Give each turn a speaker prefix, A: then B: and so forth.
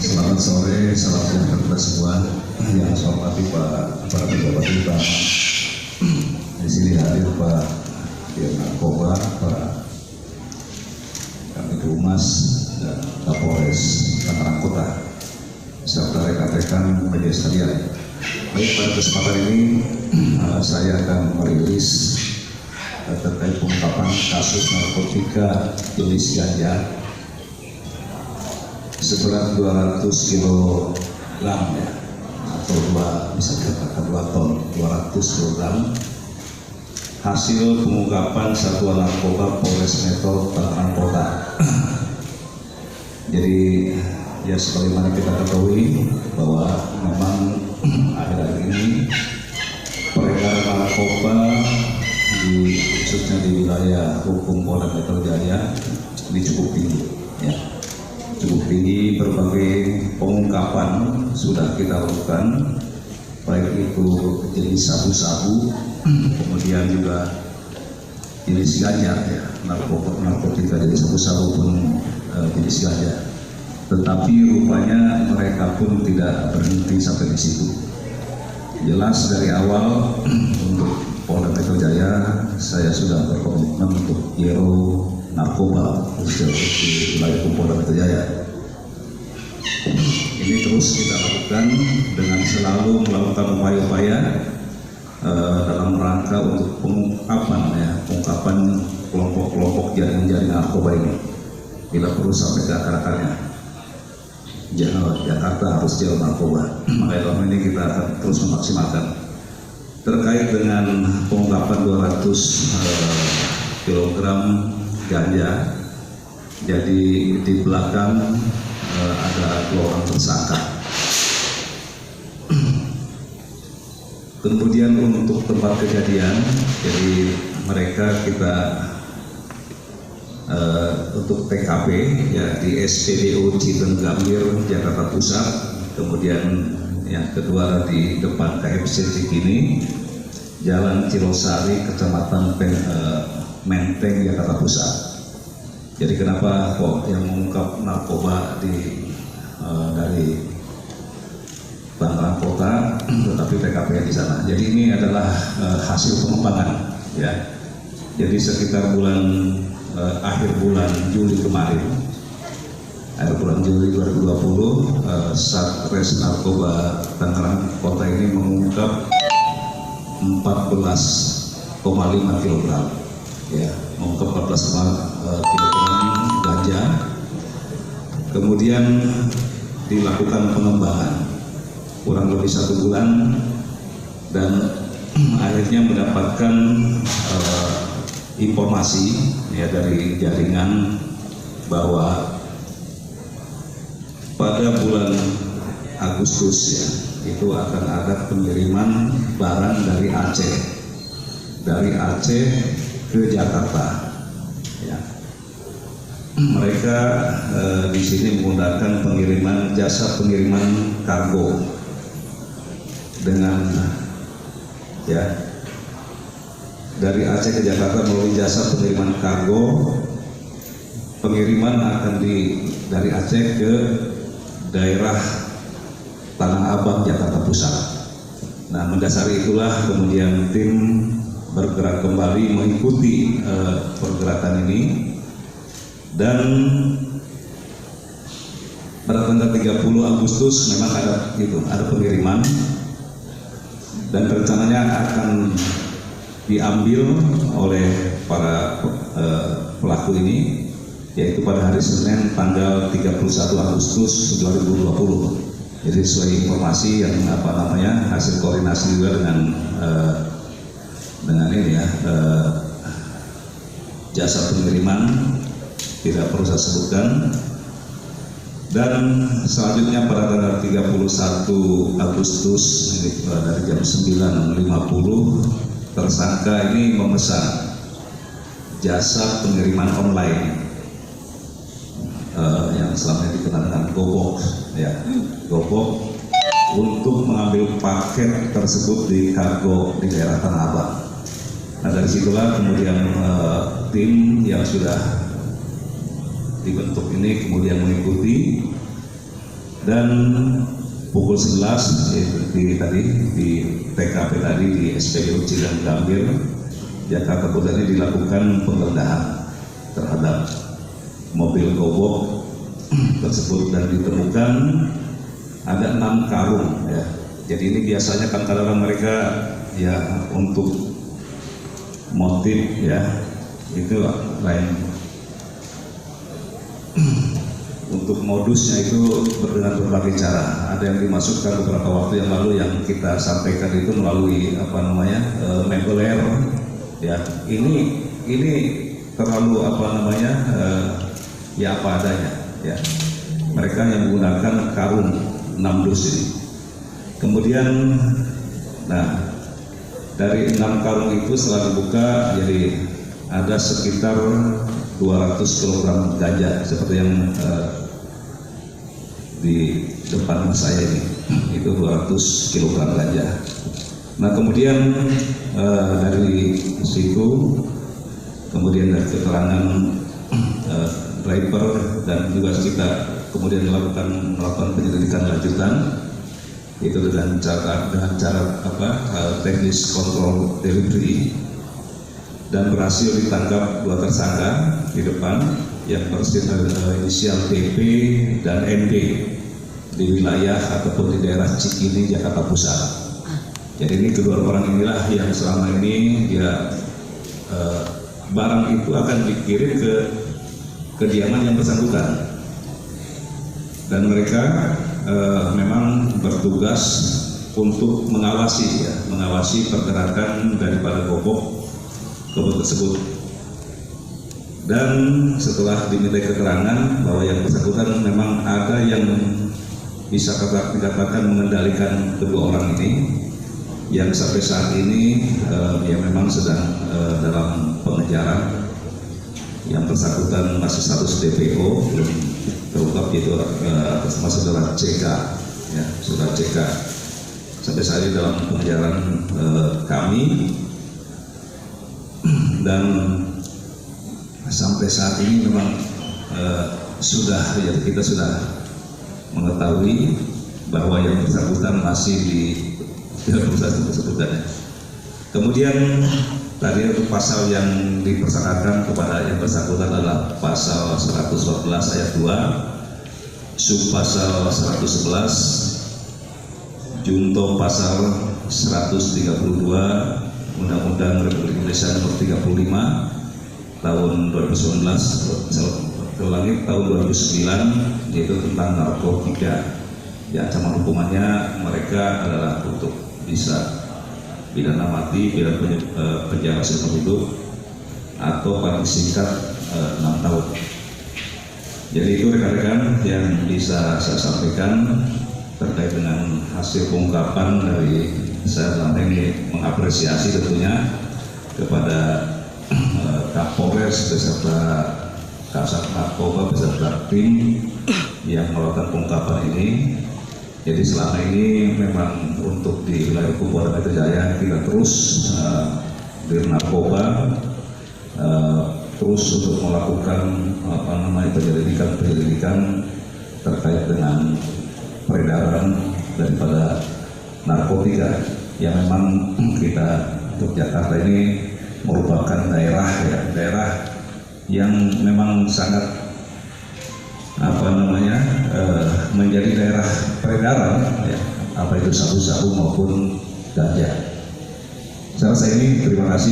A: Selamat sore, salam sejahtera kita semua. Yang saya hormati para pejabat kita. Di sini hadir Pak Dirjen Narkoba, Pak Kabid Humas dan Kapolres Tangerang Kota, serta rekan-rekan media sekalian. Baik, pada kesempatan ini saya akan merilis terkait pengungkapan kasus narkotika jenis ganja seberat 200 kg ya, atau bisa dikatakan 2 ton, 200 kg hasil pengungkapan Satuan Narkoba Polres Metro Tangerang Kota. Jadi ya sebagaimana kita ketahui bahwa memang akhir-akhir ini peredaran narkoba khususnya di wilayah hukum Polda Metro Jaya ini cukup tinggi ya. Cukup tinggi, berbagai pengungkapan sudah kita lakukan, baik itu jenis sabu-sabu, kemudian juga jenis ganja ya, narkotika jenis sabu-sabu pun jenis ganja. Tetapi rupanya mereka pun tidak berhenti sampai di situ. Jelas dari awal untuk Polda Metro Jaya saya sudah berkomitmen untuk zero narkoba khususnya di wilayah Polda Metro Jaya. Ini terus kita lakukan dengan selalu melakukan upaya-upaya dalam rangka untuk pengungkapan kelompok-kelompok jaringan narkoba ini. Bila perlu sampai ke akar-akarnya. Jakarta harus jauh narkoba. Maka dalam ini kita akan terus memaksimalkan. Terkait dengan pengungkapan 200 kg ganja, jadi di belakang ada 2 orang tersangka. Kemudian untuk tempat kejadian, jadi mereka kita untuk TKP ya di SPBU Citengambir Jakarta Pusat, kemudian yang kedua di depan KFC Cikini, Jalan Cirosari, Kecamatan Menteng, Jakarta Pusat. Jadi kenapa kok yang mengungkap narkoba dari Tangerang Kota, tetapi TKP di sana. Jadi ini adalah hasil pengembangan ya. Jadi sekitar akhir bulan Juli kemarin, akhir bulan Juli 2020, Satres Narkoba Tangerang Kota ini mengungkap 14,5 kg ya, mengungkap 14,5 kg ganja. Kemudian dilakukan pengembangan kurang lebih 1 bulan dan akhirnya mendapatkan informasi ya dari jaringan bahwa pada bulan Agustus ya itu akan ada pengiriman barang dari Aceh ke Jakarta ya. Mereka di sini menggunakan jasa pengiriman kargo dengan ya dari Aceh ke Jakarta melalui jasa pengiriman kargo. Pengiriman akan dari Aceh ke daerah Tanah Abang, Jakarta Pusat. Nah, mendasari itulah kemudian tim bergerak kembali mengikuti pergerakan ini, dan pada tanggal 30 Agustus memang ada pengiriman dan rencananya akan diambil oleh para pelaku ini, yaitu pada hari Senin tanggal 31 Agustus 2020. Jadi sesuai informasi yang hasil koordinasi juga dengan ini ya, jasa pengiriman tidak perlu saya sebutkan. Dan selanjutnya pada tanggal 31 Agustus dari jam 9.50 tersangka ini memesan jasa pengiriman online yang selama ini dikenal dengan GoBox ya, GoBox, untuk mengambil paket tersebut di kargo di daerah Tanah Abang. Nah, dari situlah kemudian tim yang sudah dibentuk ini kemudian mengikuti Dan pukul 11 di TKP tadi di SPBU Cideng Gambir, Jakarta Pusat ini dilakukan penggeledahan terhadap mobil gobok tersebut dan ditemukan ada 6 karung ya. Jadi ini biasanya kan kadang-kadang mereka ya untuk motif ya itu lain, untuk modusnya itu dengan berbagai cara. Ada yang dimasukkan beberapa waktu yang lalu yang kita sampaikan itu melalui membeler ya. Ini terlalu ya apa adanya ya. Mereka yang menggunakan karung 6 dus ini. Kemudian dari 6 karung itu setelah dibuka jadi ada sekitar 200 kg ganja seperti yang di depan saya ini, itu 200 kg ganja. Nah kemudian dari situ kemudian dari keterangan driver dan juga kita kemudian melakukan penyelidikan lanjutan itu dengan cara teknis kontrol delivery, dan berhasil ditangkap 2 tersangka di depan yang berinisial DP dan ND di wilayah ataupun di daerah Cikini, Jakarta Pusat. Jadi ini kedua orang inilah yang selama ini barang itu akan dikirim ke kediaman yang bersangkutan, dan mereka memang bertugas untuk mengawasi pergerakan daripada gobok tersebut. Dan setelah diminta keterangan bahwa yang bersangkutan memang ada yang bisa dikatakan mengendalikan kedua orang ini, yang sampai saat ini ya memang sedang dalam pengejaran. Yang bersangkutan masih status DPO belum terungkap, yaitu atas nama saudara CK ya, saudara CK sampai saat ini dalam pengejaran kami. Dan sampai saat ini memang kita sudah mengetahui bahwa yang bersangkutan masih di perusahaan tersebut. Kemudian tadi untuk pasal yang dipersangkakan kepada yang bersangkutan adalah pasal 114 ayat 2, subpasal 111, junto pasal 132 Undang-Undang Republik Indonesia Nomor 35 tahun 2019 tahun 2009, yaitu tentang narkotika. Ya, ancaman hukumannya mereka adalah untuk bisa pidana mati, pidana penjara seumur hidup, atau paling singkat 6 tahun. Jadi itu rekan-rekan yang bisa saya sampaikan terkait dengan hasil pengungkapan dari saya. Dalam ini mengapresiasi tentunya kepada Kapolres beserta Kasat Narkoba beserta tim yang melakukan pengungkapan ini. Jadi selama ini memang untuk di wilayah hukum Polda Metro Jaya kita terus di narkoba terus untuk melakukan penyelidikan terkait dengan peredaran daripada narkotika yang memang kita untuk Jakarta ini merupakan daerah yang memang sangat menjadi daerah peredaran ya, apa itu sabu-sabu maupun ganja. Saya rasa ini, terima kasih.